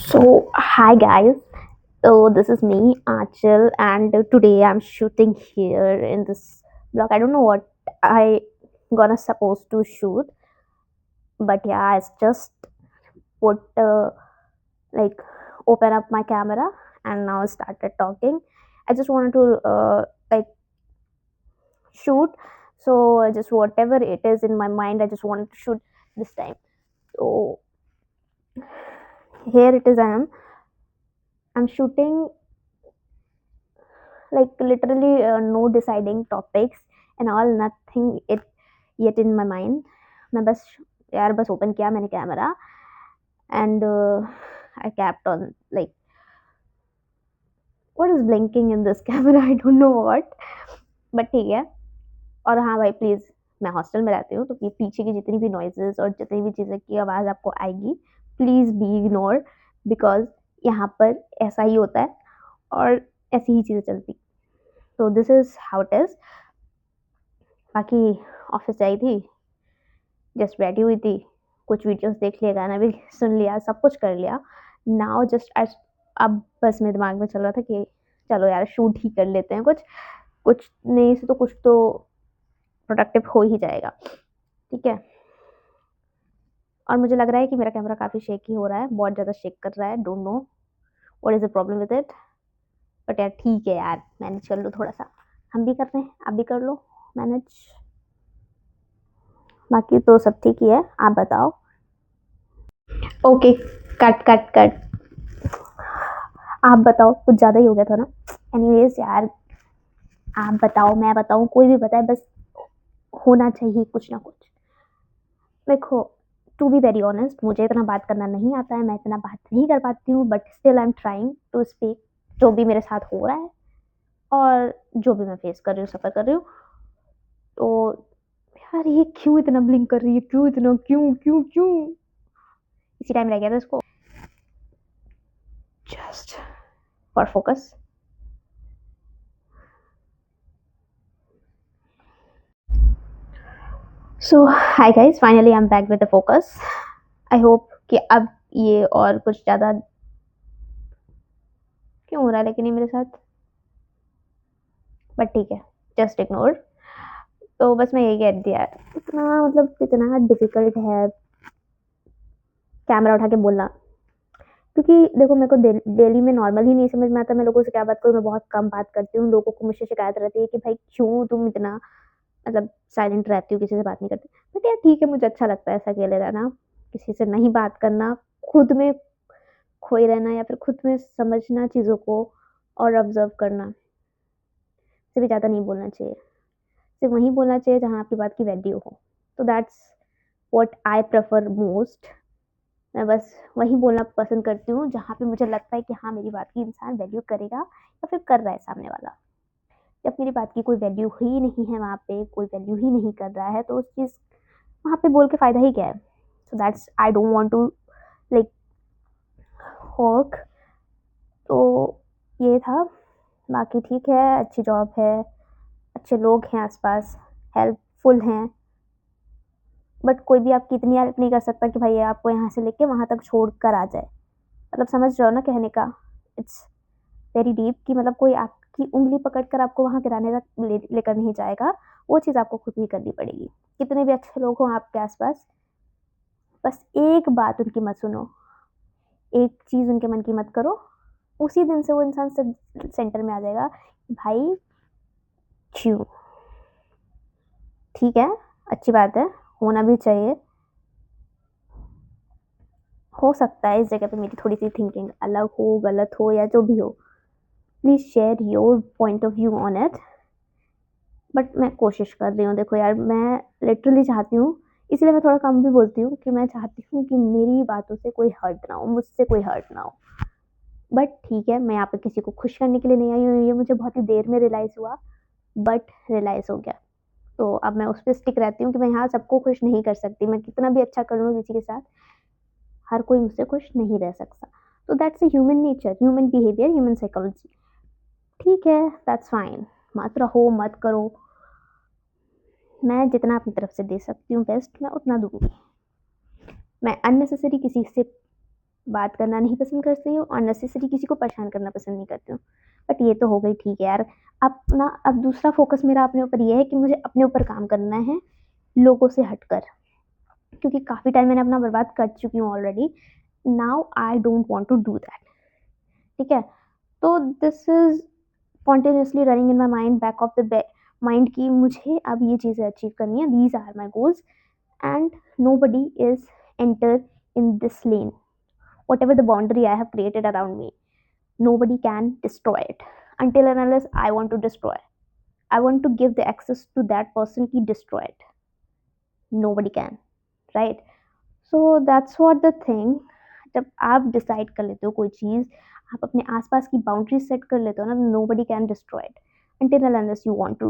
So, hi guys. So, this is me, Achal, and today I'm shooting here in this vlog. I don't know what I gonna supposed to shoot, but yeah, I just put like open up my camera and now started talking. I just wanted to like shoot, so just whatever it is in my mind, I just wanted to shoot this time. So here it is. I'm shooting like literally no deciding topics and all, nothing it yet in my mind. मैं बस यार बस open किया मैंने camera and I kept on like what is blinking in this camera. I don't know what, but ठीक है. और हाँ भाई प्लीज़, मैं हॉस्टल में रहती हूँ तो पीछे की जितनी भी नॉइजेस और जितनी भी चीज़ें की आवाज़ आपको आएगी, प्लीज़ बी इग्नोर, बिकॉज यहाँ पर ऐसा ही होता है और ऐसी ही चीज़ें चलती. तो this is how it is. बाकी ऑफिस आई थी, जस्ट बैठी हुई थी, कुछ वीडियोस देख लिए, गाना भी सुन लिया, सब कुछ कर लिया. नाउ जस्ट अब बस मेरे दिमाग में चल रहा था कि चलो यार शूट ही कर लेते हैं, कुछ कुछ नहीं से तो कुछ तो प्रोडक्टिव हो ही जाएगा. ठीक है. और मुझे लग रहा है कि मेरा कैमरा काफ़ी शेकी हो रहा है, बहुत ज़्यादा शेक कर रहा है. Don't know what is the problem with it, but यार ठीक है यार, मैनेज कर लो थोड़ा सा. हम भी कर रहे हैं, आप भी कर लो मैनेज. बाकी तो सब ठीक ही है, आप बताओ. Okay, cut cut cut. आप बताओ, कुछ ज़्यादा ही हो गया था ना. एनीवेज यार, आप बताओ, मैं बताऊँ, कोई भी बताए, बस होना चाहिए कुछ ना कुछ. देखो, टू बी वेरी ऑनेस्ट, मुझे इतना बात करना नहीं आता है, मैं इतना बात नहीं कर पाती हूँ, but still I am trying to speak जो भी मेरे साथ हो रहा है और जो भी मैं फेस कर रही हूँ, सफ़र कर रही हूँ. तो यार ये क्यों इतना ब्लिंक कर रही है, क्यों इतना, क्यों क्यों क्यों. इसी टाइम रह गया था इसको. Just for focus. So hi guys, finally I am back with the focus. I hope कि अब ये और कुछ ज़्यादा क्यों हो रहा है लेकिन ये मेरे साथ, बट ठीक है, जस्ट इग्नोर. तो बस मैं यही कह दिया है, इतना मतलब कितना डिफिकल्ट है कैमरा उठा के बोलना. क्योंकि देखो, मेरे को डेली में नॉर्मल ही नहीं समझ में आता मैं लोगों से क्या बात करूँ. मैं बहुत कम बात करती हूँ, लोगों को मुझसे शिकायत रहती है कि भाई क्यों तुम इतना मतलब साइलेंट रहती हो, किसी से बात नहीं करती. बट यार ठीक है, मुझे अच्छा लगता है ऐसा अकेले रहना, किसी से नहीं बात करना, खुद में खोए रहना या फिर खुद में समझना चीज़ों को और ऑब्जर्व करना. इससे भी ज़्यादा नहीं बोलना चाहिए. सिर्फ वहीं बोलना चाहिए जहाँ आपकी बात की वैल्यू हो. तो that's what I prefer most. मैं बस वहीं बोलना पसंद करती हूँ जहाँ पे मुझे लगता है कि हाँ, मेरी बात की इंसान वैल्यू करेगा या फिर कर रहा है सामने वाला. जब मेरी बात की कोई वैल्यू ही नहीं है, वहाँ पे कोई वैल्यू ही नहीं कर रहा है, तो उस चीज़ वहाँ पे बोल के फ़ायदा ही क्या है. So that's I don't want to like work. तो ये था. बाकी ठीक है, अच्छी जॉब है, अच्छे लोग हैं आसपास, हेल्पफुल हैं, बट कोई भी आपकी इतनी हेल्प नहीं कर सकता कि भाई आपको यहाँ से लेके वहाँ तक छोड़ कर आ जाए. मतलब समझ रहे हो ना कहने का. इट्स वेरी डीप कि मतलब कोई आपकी उंगली पकड़ कर आपको वहाँ गिराने तक लेकर नहीं जाएगा. वो चीज़ आपको खुद ही करनी पड़ेगी. कितने भी अच्छे लोग हों आपके आसपास, बस एक बात उनकी मत सुनो, एक चीज़ उनके मन की मत करो, उसी दिन से वो इंसान सेंटर में आ जाएगा. भाई क्यों. ठीक है, अच्छी बात है, होना भी चाहिए. हो सकता है इस जगह पे मेरी थोड़ी सी थिंकिंग अलग हो, गलत हो या जो भी हो. Please share your point of view on it. But मैं कोशिश कर रही हूँ. देखो यार, मैं लिटरली चाहती हूँ, इसलिए मैं थोड़ा कम भी बोलती हूँ कि मैं चाहती हूँ कि मेरी बातों से कोई हर्ट ना हो, मुझसे कोई हर्ट ना हो. बट ठीक है, मैं यहाँ पे किसी को खुश करने के लिए नहीं आई हूँ, ये मुझे बहुत ही देर में रियलाइज़ हुआ, बट रियलाइज़ हो गया. तो अब मैं उस पर स्टिक रहती हूँ कि मैं यहाँ सबको खुश नहीं कर सकती. मैं कितना भी अच्छा कर लूँ किसी के साथ, हर कोई मुझसे खुश नहीं रह सकता. तो that's a human nature, human behaviour, human psychology. ठीक है, दैट्स फाइन. मत रहो, मत करो. मैं जितना अपनी तरफ से दे सकती हूँ बेस्ट, मैं उतना दूंगी. मैं अननेसेसरी किसी से बात करना नहीं पसंद करती हूँ, अननेसेसरी किसी को परेशान करना पसंद नहीं करती हूँ। बट ये तो हो गई ठीक है यार, अपना अब दूसरा फ़ोकस मेरा अपने ऊपर ये है कि मुझे अपने ऊपर काम करना है, लोगों से हटकर। क्योंकि काफ़ी टाइम मैंने अपना बर्बाद कर चुकी हूँ already. Now I don't want to do that. ठीक है? तो this is spontaneously running in my mind, back of the mind कि मुझे अब ये चीज़ें अचीव करनी है, these are my goals and nobody is enter in this lane. Whatever the boundary I have created around me, nobody can destroy it until and unless I want to destroy. I want to give the access to that person ki destroy it. Nobody can, right? So that's what the thing. जब आप decide कर लेते हो कोई चीज़, आप अपने आसपास की बाउंड्री सेट कर लेते हो ना, nobody can destroy it until and unless you want to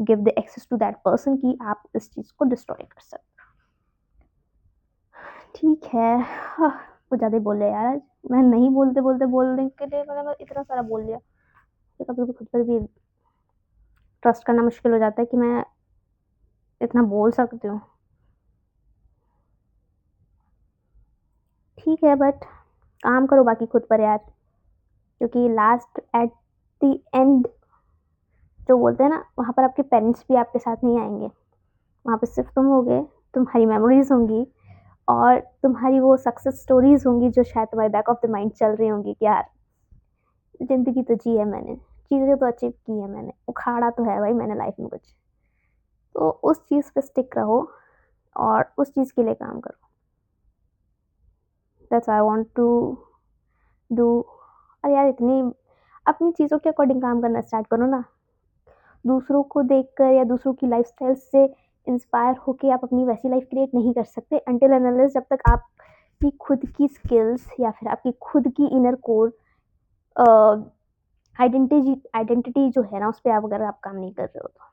give the access to that person कि आप इस चीज़ को डिस्ट्रॉय कर सकते हो। ठीक है, कुछ ज़्यादा ही बोल लिया यार आज। मैं नहीं बोलते-बोलते बोलने के लिए मैंने इतना सारा बोल दिया। तो कभी-कभी खुद पर भी ट्रस्ट करना मुश्किल हो जाता है कि मैं इतना बोल सकती हूँ। ठीक है बट काम करो बाकी खुद पर यार, क्योंकि लास्ट एट द एंड जो बोलते हैं ना, वहाँ पर आपके पेरेंट्स भी आपके साथ नहीं आएँगे। वहाँ पे सिर्फ़ तुम होगे, तुम्हारी मेमोरीज़ होंगी और तुम्हारी वो सक्सेस स्टोरीज़ होंगी जो शायद तुम्हारे बैक ऑफ द माइंड चल रही होंगी कि यार ज़िंदगी तो जी है मैंने, चीज़ें तो अचीव की है मैंने, उखाड़ा तो है भाई मैंने लाइफ़ में कुछ। तो उस चीज़ पे स्टिक रहो और उस चीज़ के लिए काम करो। That's I want to do. अरे यार इतनी अपनी चीज़ों के अकॉर्डिंग काम करना स्टार्ट करो ना। दूसरों को देखकर या दूसरों की लाइफ़स्टाइल से इंस्पायर होके आप अपनी वैसी लाइफ़ क्रिएट नहीं कर सकते अंटिल एंड अनलेस जब तक आपकी खुद की स्किल्स या फिर आपकी खुद की इनर कोर आइडेंटिटी जो है ना, उस पे आप अगर आप काम नहीं कर रहे हो तो।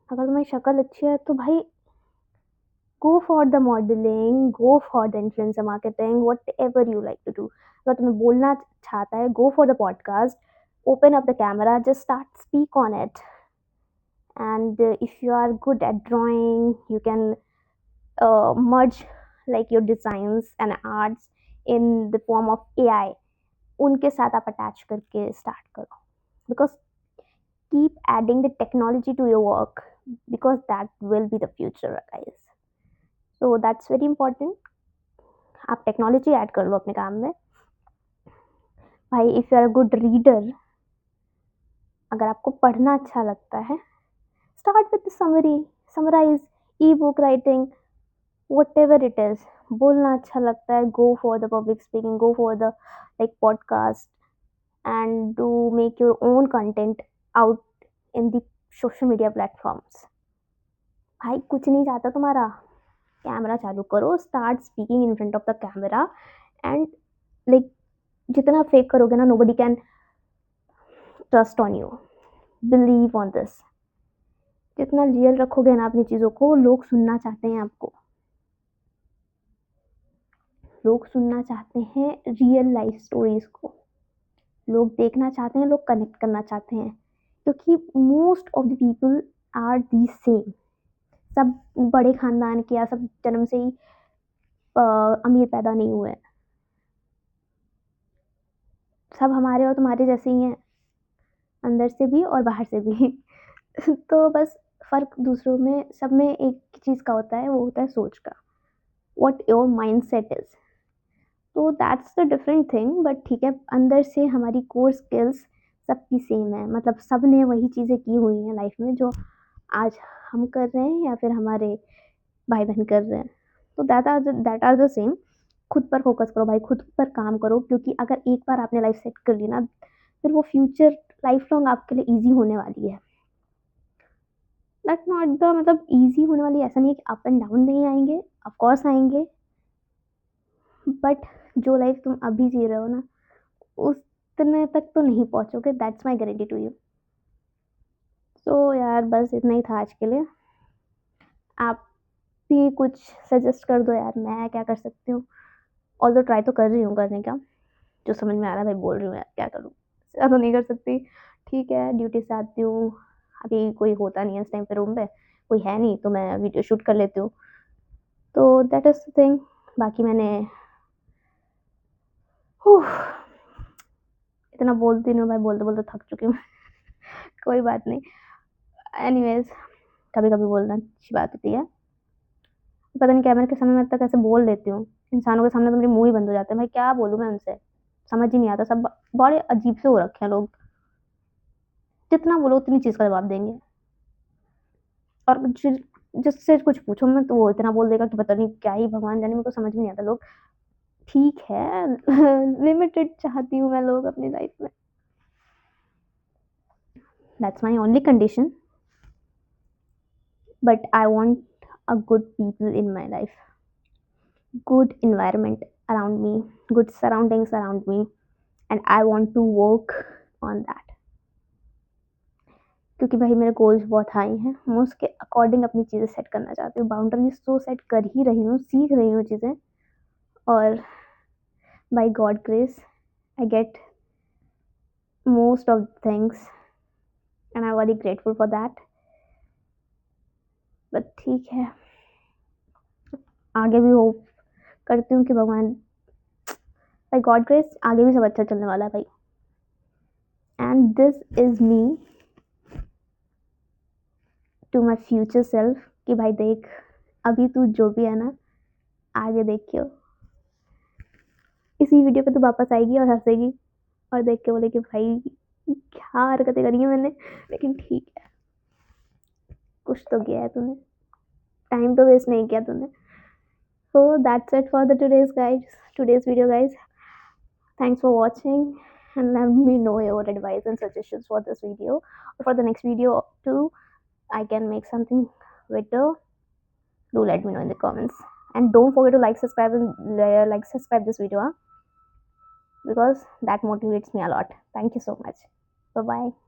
अगर तुम्हारी शक्ल अच्छी है तो भाई go for the modeling, go for the influencer marketing, whatever you like to do. अगर तुम्हें बोलना अच्छा आता है, go for the podcast, open up the camera, just start speak on it. And if you are good at drawing, you can merge like your designs and arts in the form of AI. उनके साथ आप attach करके start करो, because keep adding the technology to your work because that will be the future, guys. So that's very important. आप technology add कर लो अपने काम में। भाई if you are a good reader, अगर आपको पढ़ना अच्छा लगता है, start with the summary, summarise, ebook writing, whatever it is. बोलना अच्छा लगता है, go for the public speaking, go for the like podcast and do make your own content out in the social media platforms. भाई कुछ नहीं जाता तुम्हारा, camera चालू करो, start speaking in front of the camera and like जितना fake करोगे ना, nobody can trust on you, believe on this. जितना रियल रखोगे ना अपनी चीज़ों को, लोग सुनना चाहते हैं आपको। लोग सुनना चाहते हैं रियल लाइफ स्टोरीज़ को। लोग देखना चाहते हैं, लोग कनेक्ट करना चाहते हैं, क्योंकि most of the people are the same. सब बड़े ख़ानदान के या सब जन्म से ही अमीर पैदा नहीं हुए हैं। सब हमारे और तुम्हारे जैसे ही हैं, अंदर से भी और बाहर से भी। तो बस फ़र्क दूसरों में, सब में एक चीज़ का होता है, वो होता है सोच का। What your mindset is. तो that's the different thing. But ठीक है, अंदर से हमारी कोर स्किल्स सबकी सेम है। मतलब सब ने वही चीज़ें की हुई हैं लाइफ में जो आज हम कर रहे हैं या फिर हमारे भाई-बहन कर रहे हैं। तो दैट आर द सेम। खुद पर फ़ोकस करो भाई, खुद पर काम करो, क्योंकि अगर एक बार आपने लाइफ़ सेट कर ली ना, फिर वो फ्यूचर लाइफ़ लॉन्ग आपके लिए ईज़ी होने वाली है। दैट्स नॉट द मतलब ईज़ी होने वाली ऐसा नहीं है कि अप एंड डाउन नहीं आएँगे, ऑफ़ कोर्स आएँगे। बट जो लाइफ़ तुम अभी जी रहे हो ना, उतने तक तो नहीं पहुँचोगे, that's my guarantee to you. So यार बस इतना ही था आज के लिए। आप भी कुछ सजेस्ट कर दो यार, मैं क्या कर सकती हूँ? ऑल्दो ट्राई तो कर रही हूँ करने का, जो समझ में आ रहा है भाई बोल रही हूँ यार, क्या करूँ? ज़्यादा तो नहीं कर सकती। ठीक है, ड्यूटी से आती हूँ, अभी कोई होता नहीं है इस टाइम पे रूम पे, कोई है नहीं तो मैं वीडियो शूट कर लेती हूँ। तो दैट इज़ द थिंग। बाकी मैंने हुँ, इतना बोलती नहीं हूँ भाई, बोलते-बोलते थक चुकी हूँ। कोई बात नहीं। एनीवेज़ कभी-कभी बोलना अच्छी बात होती है। पता नहीं कैमरे के सामने मैं इतना कैसे बोल लेती हूँ। इंसानों के सामने तो मेरे मुँह ही बंद हो जाते हैं। भाई क्या बोलूँ मैं उनसे? समझ ही नहीं आता। सब बड़े अजीब से हो रखे हैं लोग। जितना बोलो उतनी चीज़ का जवाब देंगे और जिससे कुछ पूछो मैं तो वो इतना बोल देगा कि पता नहीं क्या ही भगवान जाने, मेरे को समझ में नहीं आता लोग। ठीक है लिमिटेड चाहती हूँ मैं लोग अपनी लाइफ़ में। That's my only condition, but I want a good people in my life, good environment around me, good surroundings around me, and I want to work on that. क्योंकि भाई मेरे गोल्स बहुत हाई हैं, मैं उसके according अपनी चीज़ें set करना चाहती हूँ। बाउंड्रीज़ तो सेट कर ही रही हूँ, सीख रही हूँ चीज़ें और by God grace I get most of things and I am very grateful for that. But ठीक है, आगे भी होप करती हूँ कि भगवान बाय गॉड ग्रेस आगे भी सब अच्छा चलने वाला है भाई। And this is me to my future self कि भाई देख, अभी तू जो भी है ना, आगे देखियो, इसी वीडियो पे तू वापस आएगी और हंसेगी और देख के बोले कि भाई क्या हरकतें करी हैं मैंने, लेकिन ठीक है, कुछ तो किया है तूने, टाइम तो वेस्ट नहीं किया तूने। So that's it for the today's video guys. Thanks for watching and let me know your advice and suggestions for this video or for the next video too. I can make something better. Do let me know in the comments and don't forget to subscribe this video, huh? Because that motivates me a lot. Thank you so much. Bye bye.